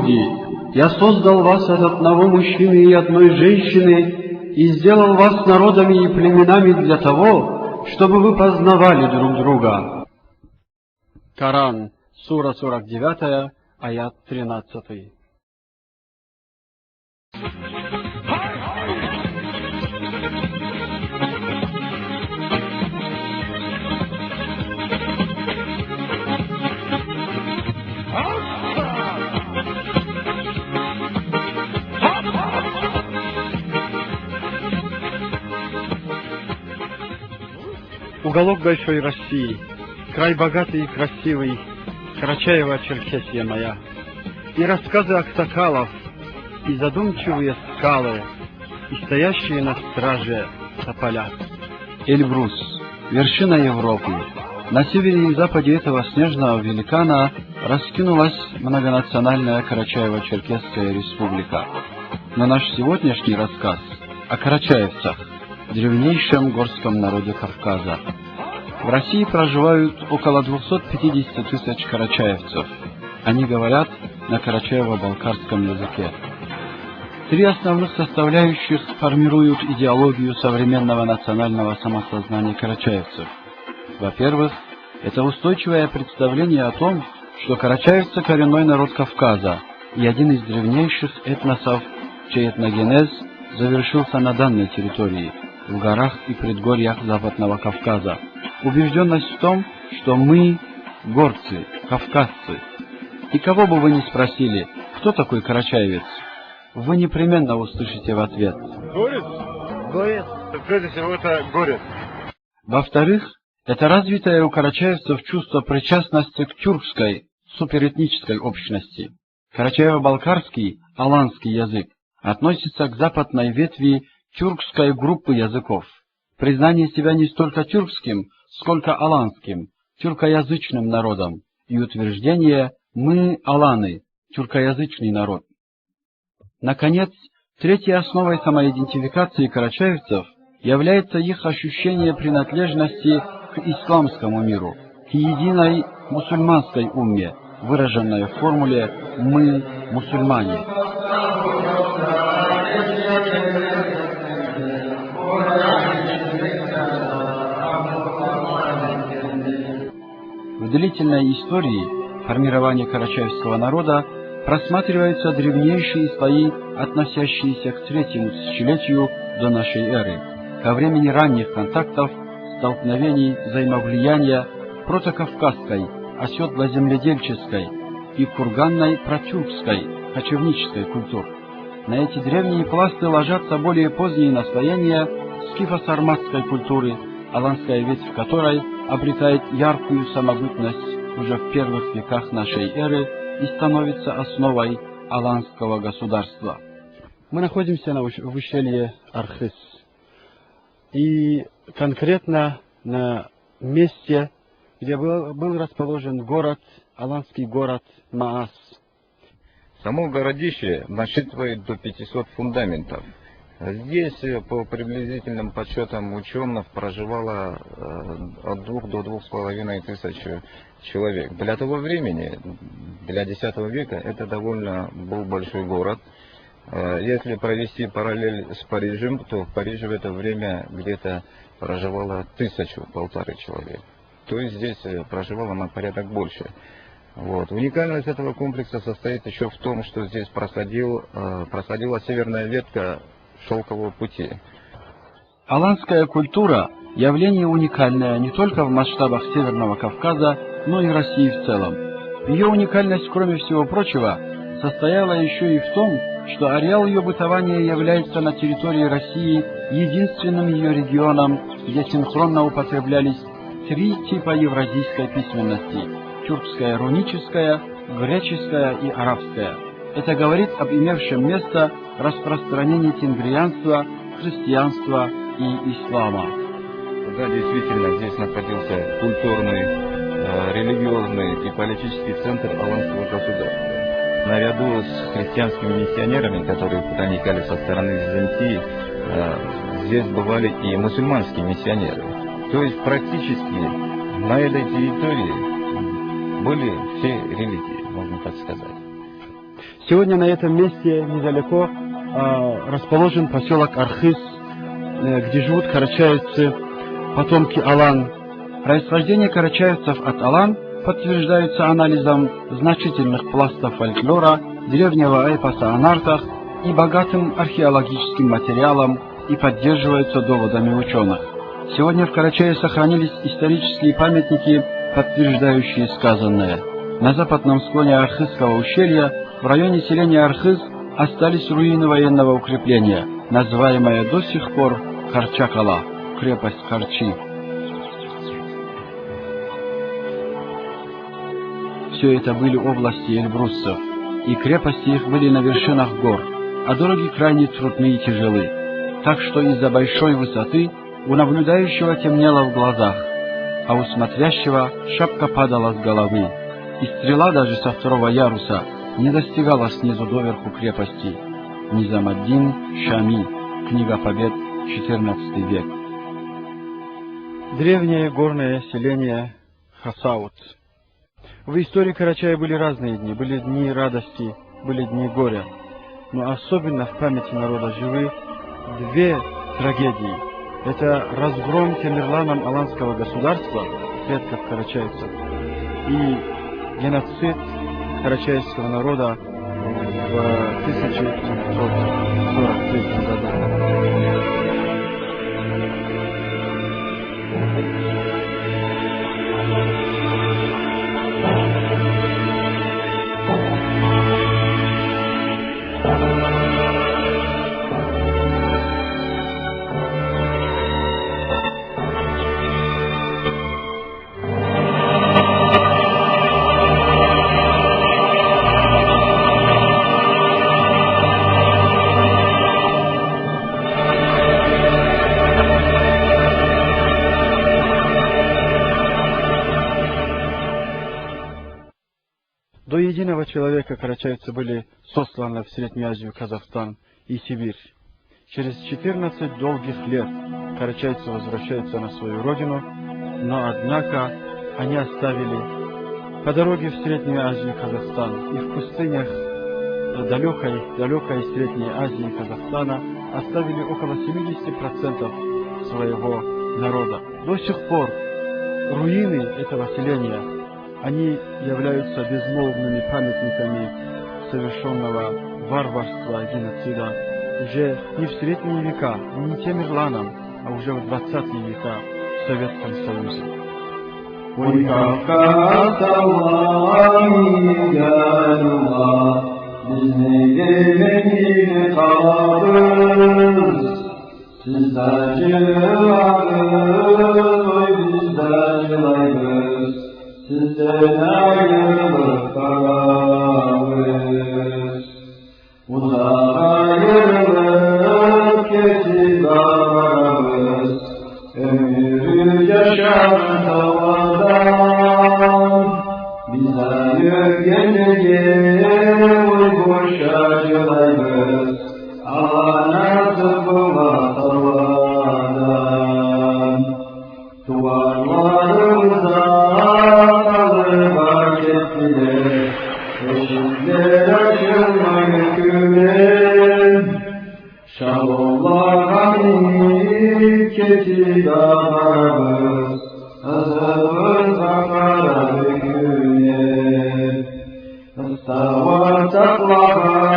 люди, я создал вас от одного мужчины и одной женщины и сделал вас народами и племенами для того, чтобы вы познавали друг друга. Коран, сура 49, аят 13. Уголок большой России, край богатый и красивый, Карачаево-Черкесия моя, и рассказы аксакалов, и задумчивые скалы, и стоящие на страже тополя. Эльбрус, вершина Европы. На севере и западе этого снежного великана раскинулась многонациональная Карачаево-Черкесская республика. Но наш сегодняшний рассказ о карачаевцах, древнейшем горском народе Кавказа. В России проживают около 250 тысяч карачаевцев. Они говорят на карачаево-балкарском языке. Три основных составляющих формируют идеологию современного национального самосознания карачаевцев. Во-первых, это устойчивое представление о том, что карачаевцы – коренной народ Кавказа и один из древнейших этносов, чей этногенез завершился на данной территории, в горах и предгорьях Западного Кавказа. Убежденность в том, что мы – горцы, кавказцы. И кого бы вы ни спросили, кто такой карачаевец, вы непременно услышите в ответ: горец? Горец. Прежде всего, это горец. Во-вторых, это развитое у карачаевцев чувство причастности к тюркской, суперэтнической общности. Карачаево-балкарский, аланский язык относится к западной ветви тюркской группы языков. Признание себя не столько тюркским, сколько аланским, тюркоязычным народом, и утверждение «мы аланы», тюркоязычный народ. Наконец, третьей основой самоидентификации карачаевцев является их ощущение принадлежности к исламскому миру, к единой мусульманской умме, выраженной в формуле «мы мусульмане». В длительной истории формирования карачаевского народа просматриваются древнейшие слои, относящиеся к третьему тысячелетию до нашей эры, ко времени ранних контактов, столкновений, взаимовлияния протокавказской, оседло-земледельческой и курганной протюркской, кочевнической культур. На эти древние пласты ложатся более поздние наслоения скифо-сарматской культуры, аланская ветвь которой обретает яркую самобытность уже в первых веках нашей эры и становится основой аланского государства. Мы находимся в ущелье Архыз. И конкретно на месте, где был расположен город, аланский город Маас. Само городище насчитывает до 500 фундаментов. Здесь, по приблизительным подсчетам ученых, проживало от 2 до 2,5 тысяч человек. Для того времени, для X века, это довольно был большой город. Если провести параллель с Парижем, то в Париже в это время где-то проживало 1000-1500 человек. То есть здесь проживало на порядок больше. Вот. Уникальность этого комплекса состоит еще в том, что здесь просадила северная ветка шелкового пути. Аланская культура – явление уникальное не только в масштабах Северного Кавказа, но и России в целом. Ее уникальность, кроме всего прочего, состояла еще и в том, что ареал ее бытования является на территории России единственным ее регионом, где синхронно употреблялись 3 типа евразийской письменности – тюркская, руническая, греческая и арабская. Это говорит об имевшем место распространении тенгрианства, христианства и ислама. Да, действительно, здесь находился культурный, религиозный и политический центр аланского государства. Наряду с христианскими миссионерами, которые проникали со стороны Византии, здесь бывали и мусульманские миссионеры. То есть практически на этой территории были все религии, можно так сказать. Сегодня на этом месте недалеко расположен поселок Архыз, где живут карачаевцы, потомки Алан. Происхождение карачаевцев от Алан подтверждается анализом значительных пластов фольклора, древнего эпоса о нартах и богатым археологическим материалом и поддерживается доводами ученых. Сегодня в Карачае сохранились исторические памятники, подтверждающие сказанное. На западном склоне Архызского ущелья, в районе селения Архыз, остались руины военного укрепления, называемое до сих пор Карчакала, крепость Карчи. Все это были области эльбруссов, и крепости их были на вершинах гор, а дороги крайне трудны и тяжелы, так что из-за большой высоты у наблюдающего темнело в глазах, а у смотрящего шапка падала с головы, и стрела даже со второго яруса не достигала снизу доверху крепости. Низам-ад-Дин Шами, Книга Побед, XIV век. Древнее горное селение Хасаут. В истории Карачая были разные дни. Были дни радости, были дни горя. Но особенно в памяти народа живы две трагедии. Это разгром Темирланом Аланского государства, предков карачаевцев, и геноцид карачаевского народа в 1743 году. До единого человека карачаевцы были сосланы в Среднюю Азию, Казахстан и Сибирь. Через 14 долгих лет карачаевцы возвращаются на свою родину, но однако они оставили по дороге в Среднюю Азию и Казахстан и в пустынях далекой Средней Азии и Казахстана оставили около 70% своего народа. До сих пор руины этого селения, они являются безмолвными памятниками совершенного варварства и геноцида уже не в Средние века, не Темирланом, а уже в 20-е века в Советском Союзе. Sizden ayrılıp kalırız. Uzak ayrılıp geçip ağlarız. Ömrü yaşar tavadan. Bize yöngeniye uykuş acılayız. Ağlanası bula tavadan. Duvarlarımıza eşitler açılmayı güven. Şalollar hani keçi dağlarımız, azabız akara dökülen. Istavar taklağa